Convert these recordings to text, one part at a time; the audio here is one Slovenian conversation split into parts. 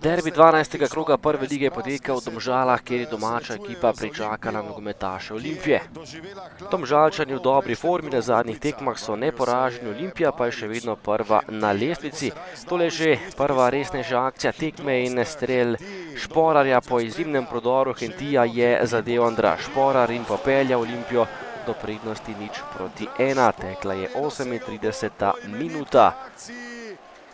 Derbi 12. kroga prve lige poteka v Domžalah, kjer je domača ekipa pričakala nogometaše Olimpije. Domžalčani v dobri formi na zadnjih tekmah so neporaženi, Olimpija pa je še vedno prva na lestvici. Tole že prva resnejša akcija tekme in strel Šporarja po izjemnem prodoru Hentija je zadev Andraž Šporar in popeljal Olimpijo do prednosti 0:1. Tekla je 38. minuta.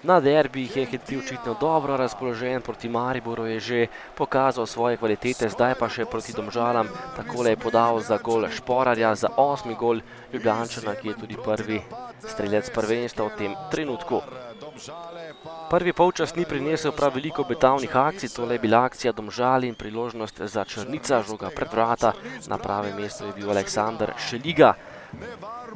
Na derbijih je Henti očitno dobro razpoložen, proti Mariboru je že pokazal svoje kvalitete, zdaj pa še proti Domžalam. Takole je podal za gol Šporarja, za 8. gol Ljubljančana, ki je tudi prvi strelec prvenstva v tem trenutku. Prvi polčas ni prinesel prav veliko obetavnih akcij, tole je bila akcija Domžal in priložnost za Črnica, žoga pred vrata, na pravem mestu je bil Aleksander Šeliga.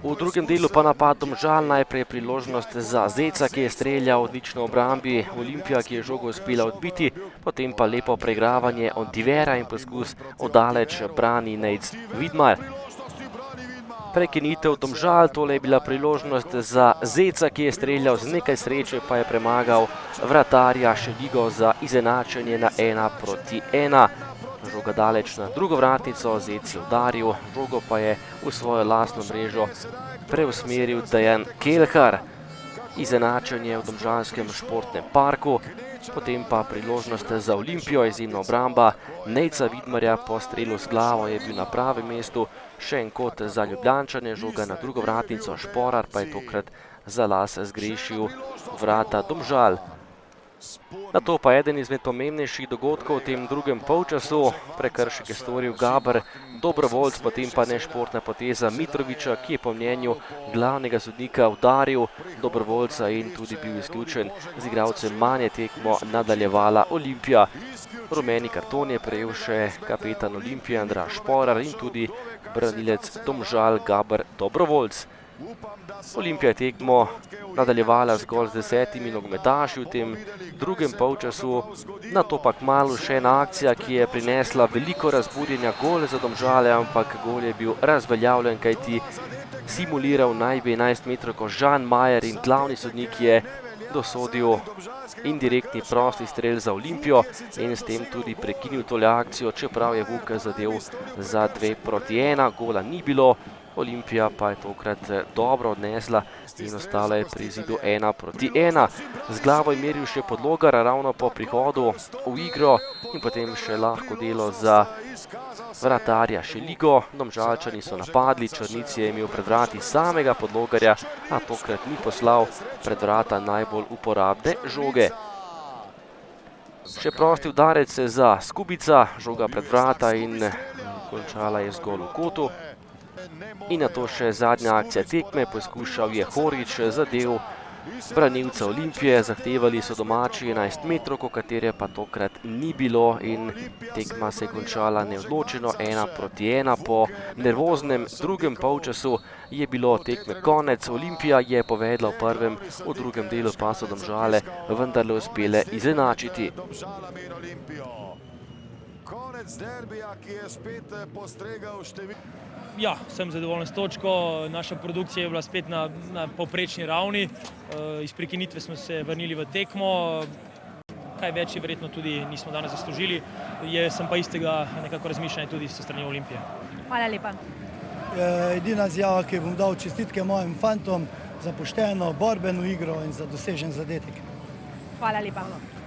V drugem delu pa napad Domžal, najprej priložnost za Zeca, ki je streljal odlično v obrambi, Olimpija, ki je žogo uspela odbiti, potem pa lepo preigravanje Ontivera in poskus oddaleč brani Nejc Vidmar. Prekinitev Domžal, tole je bila priložnost za Zeca, ki je streljal, z nekaj sreče pa je premagal vratarja Šeligo za izenačenje na 1:1. Žoga daleč na drugo vratnico, Zec je udaril, žogo pa je v svojo lastno mrežo preusmeril Dejan Kelhar. Izenačenje v domžalskem športnem parku, potem pa priložnost za Olimpijo, izjemna obramba Nejca Vidmarja po strelu z glavo je bil na pravem mestu, še en kot za Ljubljančane, žoga na drugo vratnico, Šporar pa je tokrat za las zgrešil vrata Domžal. Nato pa eden izmed pomembnejših dogodkov v tem drugem polčasu, prekršek je storil Gaber Dobrovoljc, potem pa nešportna poteza Mitrovića, ki je po mnenju glavnega sodnika udaril Dobrovoljca in tudi bil izključen. Z igralcem manj je tekmo nadaljevala Olimpija. Rumeni karton je prejel še kapetan Olimpije Andraž Šporar in tudi branilec Domžal Gaber Dobrovoljc. Olimpija je tekmo nadaljevala zgolj z 10 nogometaši v tem drugem polčasu, nato pa kmalu še ena akcija, ki je prinesla veliko razburjenja, gol za Domžale, ampak gol je bil razveljavljen, kajti simuliral naj bi 11-metrovko Žan Majer in glavni sodnik je dosodil indirektni prosti strel za Olimpijo in s tem tudi prekinil tole akcijo, čeprav je Vuk zadev za 2:1, gola ni bilo. Olimpija pa je tokrat dobro odnesla in ostala je pri zidu 1:1. Z glavo je meril še Podlogar ravno po prihodu v igro in potem še lahko delo za vratarja Šeligo. Domžalčani so napadli, Črnic je imel pred vrati samega Podlogarja, a tokrat ni poslal pred vrata najbolj uporabne žoge. Še prosti udarec za Skubica, žoga pred vrata in končala je zgolj v kotu. In nato še zadnja akcija tekme, poskušal je Horić zadev branilca Olimpije, zahtevali so domači 11-metrovko, katere pa tokrat ni bilo in tekma se je končala neodločeno 1:1. Po nervoznem drugem polčasu je bilo tekme konec, Olimpija je povedla v prvem, v drugem delu pa so Domžale vendarle uspele izenačiti. Ja, sem zadovoljen s točko, naša produkcija je bila spet na povprečni ravni, iz prekinitve smo se vrnili v tekmo, kaj več je verjetno tudi nismo danes zaslužili, sem pa istega nekako razmišljanja tudi s strani Olimpije. Hvala lepa. Edina izjava, ki bom dal čestitke mojim fantom za pošteno, borbeno igro in za dosežen zadetek. Hvala lepa.